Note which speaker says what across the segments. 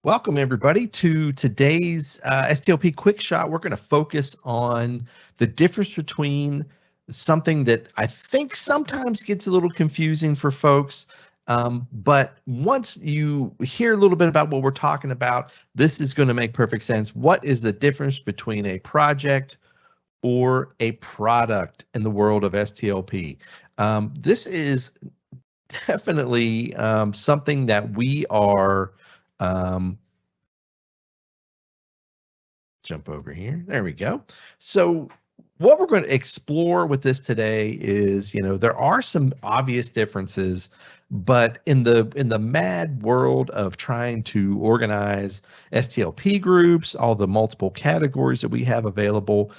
Speaker 1: Welcome everybody to today's STLP Quick Shot. We're going to focus on the difference between something that I think sometimes gets a little confusing for folks, but once you hear a little bit about what we're talking about, this is going to make perfect sense. What is the difference between a project or a product in the world of STLP? This is definitely something that we are jump over here. There we go. So what we're going to explore with this today is, there are some obvious differences, but in the mad world of trying to organize STLP groups, all the multiple categories that we have available,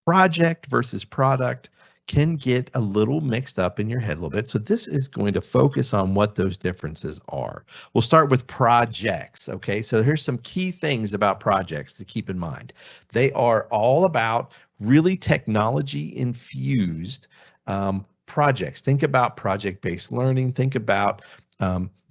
Speaker 1: project versus product can get a little mixed up in your head a little bit. So this is going to focus on what those differences are. We'll start with projects. Okay, so here's some key things about projects to keep in mind. They are all about really technology infused projects. Think about project-based learning. Think about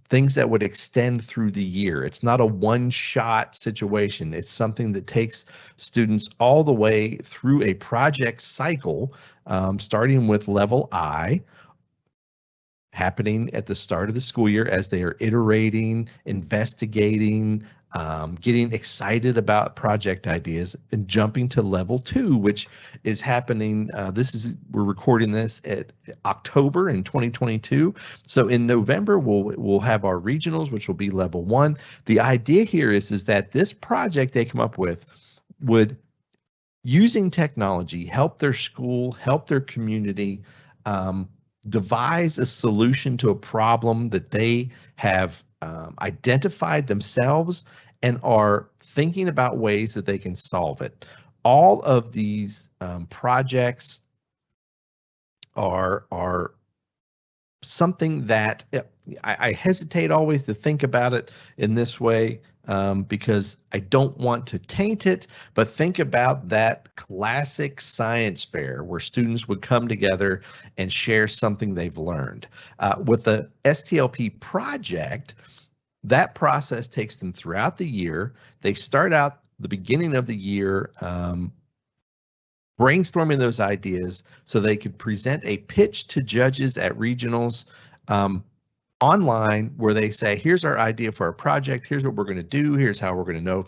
Speaker 1: things that would extend through the year. It's not a one-shot situation. It's something that takes students all the way through a project cycle, starting with level I, happening at the start of the school year as they are iterating, investigating, getting excited about project ideas, and jumping to level 2, which is happening. We're recording this at October in 2022. So in November, we'll have our regionals, which will be level 1. The idea here is that this project they come up with would, using technology, help their school, help their community, devise a solution to a problem that they have identified themselves and are thinking about ways that they can solve it. All of these projects are something that I hesitate always to think about it in this way, because I don't want to taint it, but think about that classic science fair where students would come together and share something they've learned. With the STLP project, that process takes them throughout the year. They start out the beginning of the year brainstorming those ideas so they could present a pitch to judges at regionals online, where they say, here's our idea for our project, here's what we're going to do, here's how we're going to know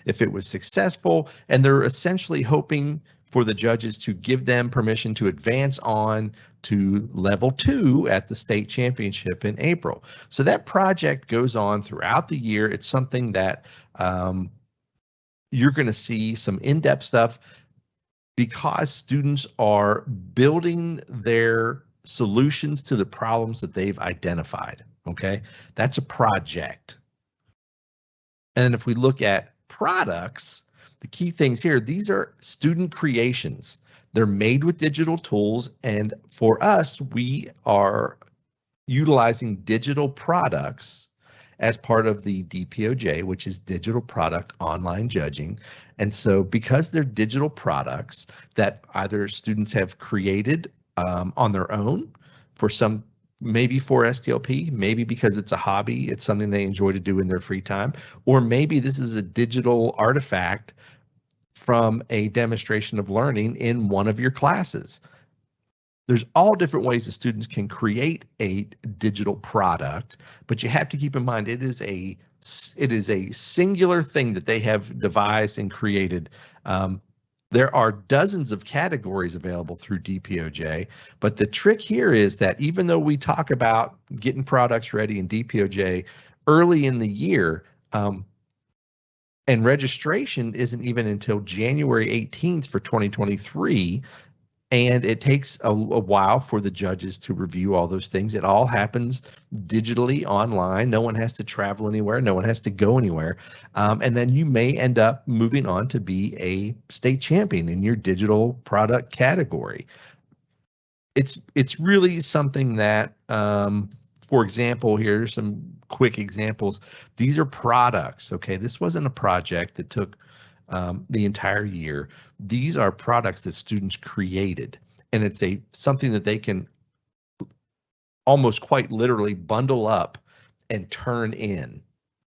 Speaker 1: if it was successful, and they're essentially hoping for the judges to give them permission to advance on to level 2 at the state championship in April. So that project goes on throughout the year. It's something that you're going to see some in-depth stuff because students are building their solutions to the problems that they've identified. Okay, that's a project. And if we look at products, the key things here, these are student creations. They're made with digital tools, and for us, we are utilizing digital products as part of the DPOJ, which is Digital Product Online Judging. And so because they're digital products that either students have created on their own for some, maybe for STLP, maybe because it's a hobby, it's something they enjoy to do in their free time, or maybe this is a digital artifact from a demonstration of learning in one of your classes. There's all different ways that students can create a digital product, but you have to keep in mind it is a singular thing that they have devised and created. There are dozens of categories available through DPOJ, but the trick here is that even though we talk about getting products ready in DPOJ early in the year, and registration isn't even until January 18th for 2023, and it takes a while for the judges to review all those things. It all happens digitally online. No one has to travel anywhere. No one has to go anywhere. And then you may end up moving on to be a state champion in your digital product category. It's really something that, for example, here's some quick examples. These are products, okay? This wasn't a project that took the entire year. These are products that students created, and it's something that they can almost quite literally bundle up and turn in.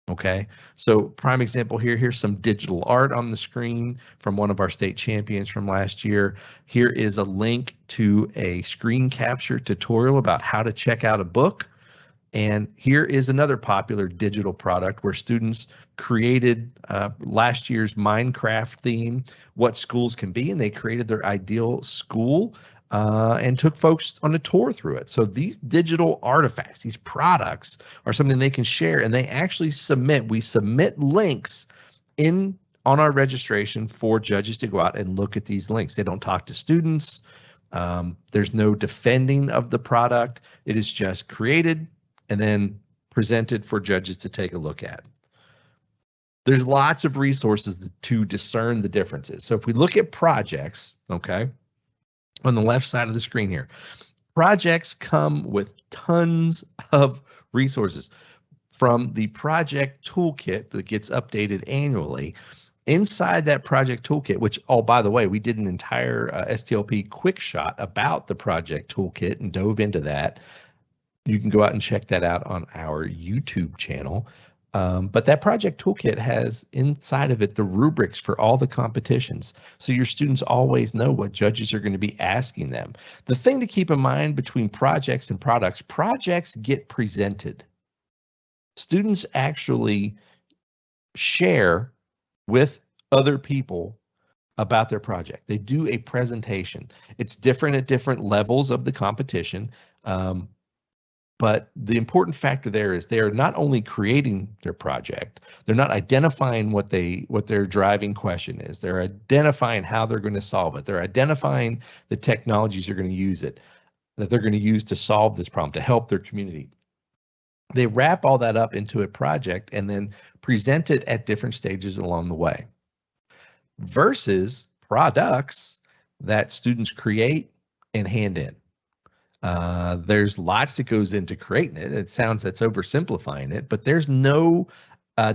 Speaker 1: Okay, so prime example here, here's some digital art on the screen from one of our state champions from last year. Here is a link to a screen capture tutorial about how to check out a book. And here is another popular digital product where students created last year's Minecraft theme, what schools can be, and they created their ideal school and took folks on a tour through it. So these digital artifacts, these products are something they can share, and they actually we submit links on our registration for judges to go out and look at these links. They don't talk to students. There's no defending of the product. It is just created and then presented for judges to take a look at. There's lots of resources to discern the differences. So if we look at projects, okay, on the left side of the screen here, projects come with tons of resources from the project toolkit that gets updated annually. Inside that project toolkit, which, oh, by the way, we did an entire STLP quick shot about the project toolkit and dove into that. You can go out and check that out on our YouTube channel. But that project toolkit has inside of it the rubrics for all the competitions. So your students always know what judges are going to be asking them. The thing to keep in mind between projects and products, projects get presented. Students actually share with other people about their project. They do a presentation. It's different at different levels of the competition. But the important factor there is they are not only creating their project, they're not identifying what their driving question is. They're identifying how they're going to solve it. They're identifying the technologies they're going to use that they're going to use to solve this problem, to help their community. They wrap all that up into a project and then present it at different stages along the way. Versus products that students create and hand in. There's lots that goes into creating it. It sounds that's oversimplifying it, but there's no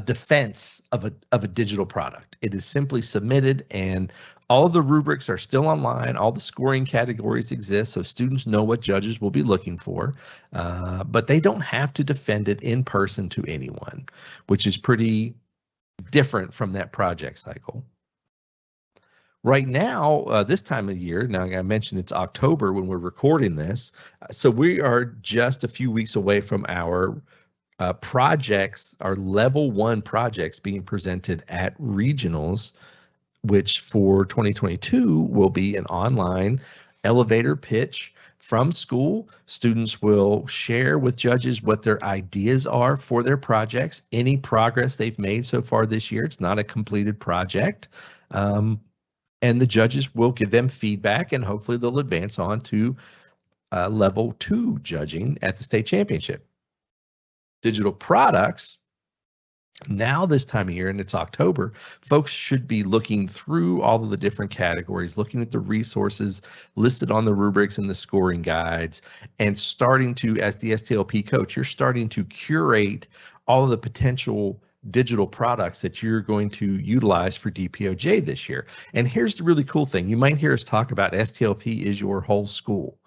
Speaker 1: defense of a digital product. It is simply submitted, and all of the rubrics are still online. All the scoring categories exist, so students know what judges will be looking for, but they don't have to defend it in person to anyone, which is pretty different from that project cycle. Right now, this time of year, now I mentioned it's October when we're recording this, so we are just a few weeks away from our projects, our level 1 projects being presented at regionals, which for 2022 will be an online elevator pitch from school. Students will share with judges what their ideas are for their projects, any progress they've made so far this year. It's not a completed project. And the judges will give them feedback, and hopefully they'll advance on to level 2 judging at the state championship. Digital products, now this time of year, and it's October, folks should be looking through all of the different categories, looking at the resources listed on the rubrics and the scoring guides, and starting to, as the STLP coach, you're starting to curate all of the potential digital products that you're going to utilize for DPOJ this year. And here's the really cool thing. You might hear us talk about STLP is your whole school.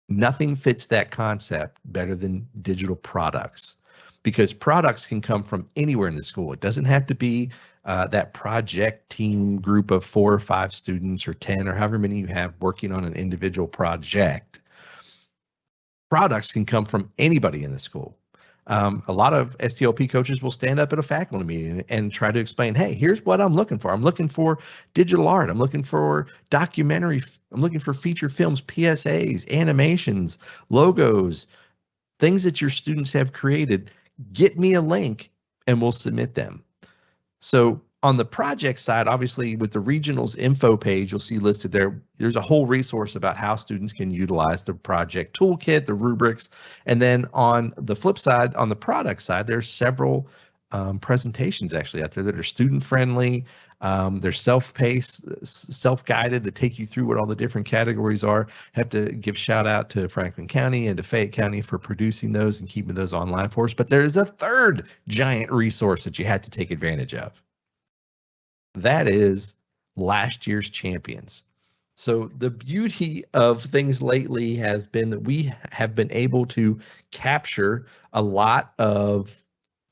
Speaker 1: Nothing fits that concept better than digital products, because products can come from anywhere in the school. It doesn't have to be that project team group of 4 or 5 students or 10 or however many you have working on an individual project. Products can come from anybody in the school. A lot of STLP coaches will stand up at a faculty meeting and try to explain, hey, here's what I'm looking for. I'm looking for digital art. I'm looking for documentary. I'm looking for feature films, PSAs, animations, logos, things that your students have created. Get me a link and we'll submit them. So on the project side, obviously with the regionals info page, you'll see listed there's a whole resource about how students can utilize the project toolkit, the rubrics. And then on the flip side, on the product side, there's several presentations actually out there that are student friendly. They're self-paced, self-guided, that take you through what all the different categories are. Have to give shout out to Franklin County and to Fayette County for producing those and keeping those online for us. But there is a third giant resource that you had to take advantage of. That is last year's champions. So the beauty of things lately has been that we have been able to capture a lot of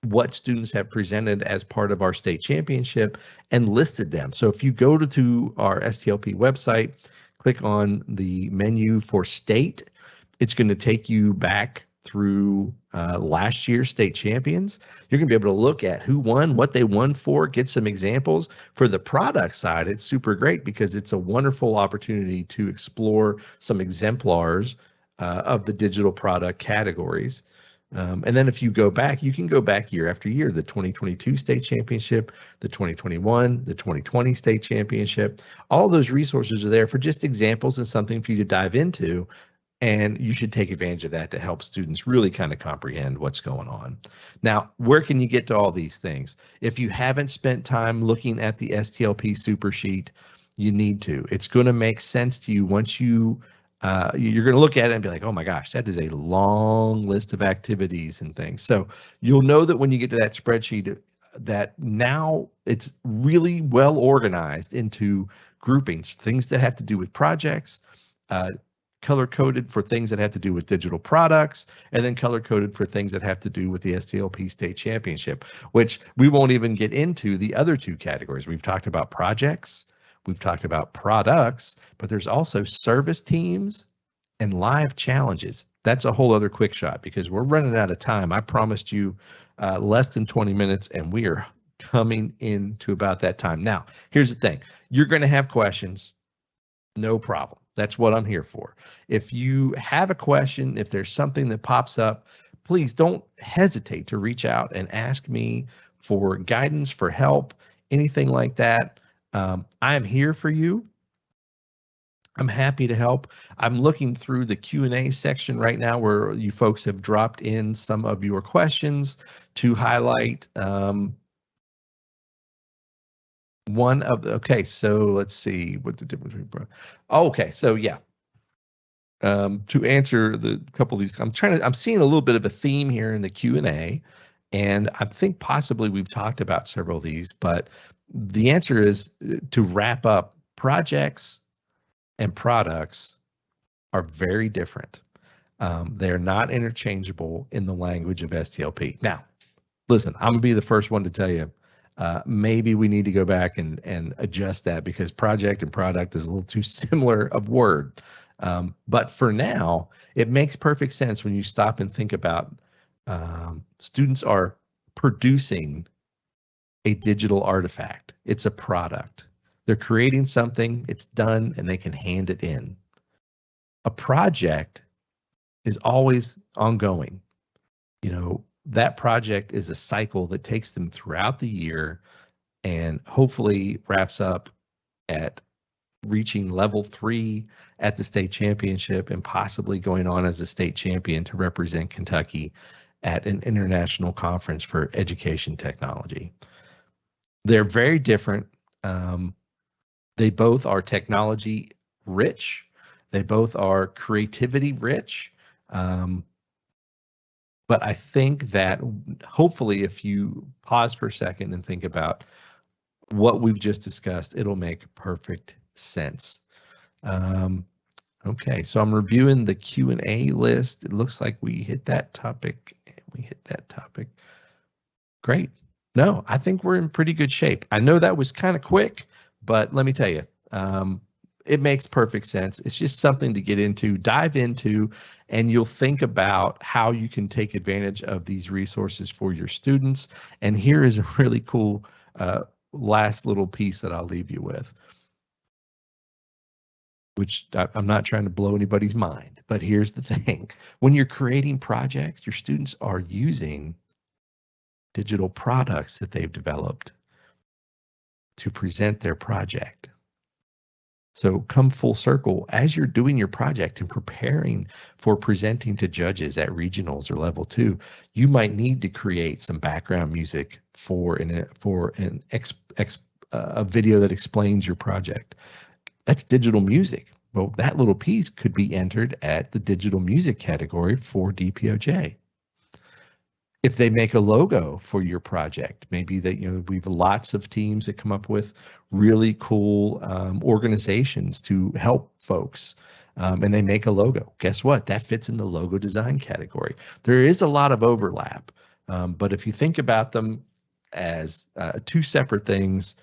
Speaker 1: what students have presented as part of our state championship and listed them. So if you go to our STLP website, click on the menu for state, it's going to take you back through last year's state champions. You're going to be able to look at who won, what they won for, get some examples. For the product side, it's super great because it's a wonderful opportunity to explore some exemplars of the digital product categories. And then if you go back, you can go back year after year, the 2022 state championship, the 2021, the 2020 state championship, all those resources are there for just examples and something for you to dive into. And you should take advantage of that to help students really kind of comprehend what's going on. Now, where can you get to all these things? If you haven't spent time looking at the STLP super sheet, you need to. It's going to make sense to you once you're going to look at it and be like, oh my gosh, that is a long list of activities and things. So you'll know that when you get to that spreadsheet, that now it's really well organized into groupings, things that have to do with projects, color-coded for things that have to do with digital products, and then color-coded for things that have to do with the STLP State Championship, which we won't even get into the other two categories. We've talked about projects, we've talked about products, but there's also service teams and live challenges. That's a whole other quick shot because we're running out of time. I promised you less than 20 minutes, and we are coming into about that time. Now, here's the thing. You're going to have questions. No problem. That's what I'm here for. If you have a question, if there's something that pops up, please don't hesitate to reach out and ask me for guidance, for help, anything like that. I'm here for you. I'm happy to help. I'm looking through the Q&A section right now where you folks have dropped in some of your questions to highlight. One of the, okay, so let's see what the difference between, okay, so yeah. To answer the couple of these, I'm seeing a little bit of a theme here in the Q&A, and I think possibly we've talked about several of these, but the answer is to wrap up, projects and products are very different. They're not interchangeable in the language of STLP. Now, listen, I'm gonna be the first one to tell you, maybe we need to go back and adjust that because project and product is a little too similar of word. But for now, it makes perfect sense when you stop and think about students are producing a digital artifact. It's a product. They're creating something, it's done, and they can hand it in. A project is always ongoing. You know, that project is a cycle that takes them throughout the year and hopefully wraps up at reaching level 3 at the state championship and possibly going on as a state champion to represent Kentucky at an international conference for education technology. They're very different. They both are technology rich. They both are creativity rich. But I think that hopefully if you pause for a second and think about what we've just discussed, it'll make perfect sense. Okay, so I'm reviewing the Q&A list. It looks like we hit that topic. Great. No, I think we're in pretty good shape. I know that was kind of quick, but let me tell you, it makes perfect sense. It's just something to get into, dive into, and you'll think about how you can take advantage of these resources for your students. And here is a really cool last little piece that I'll leave you with, which I'm not trying to blow anybody's mind, but here's the thing. When you're creating projects, your students are using digital products that they've developed to present their project. So come full circle, as you're doing your project and preparing for presenting to judges at regionals or level 2, you might need to create some background music for a video that explains your project. That's digital music. Well, that little piece could be entered at the digital music category for DPOJ. If they make a logo for your project, maybe that, we have lots of teams that come up with really cool organizations to help folks, and they make a logo. Guess what? That fits in the logo design category. There is a lot of overlap, but if you think about them as two separate things,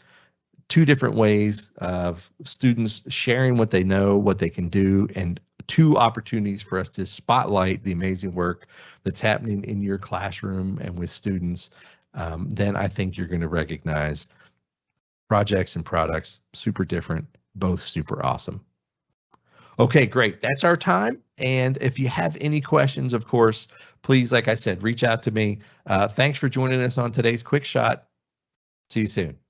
Speaker 1: two different ways of students sharing what they know, what they can do, and two opportunities for us to spotlight the amazing work that's happening in your classroom and with students, then I think you're going to recognize projects and products super different, both super awesome. Okay, great. That's our time. And if you have any questions, of course, please, like I said, reach out to me. Thanks for joining us on today's Quick Shot. See you soon.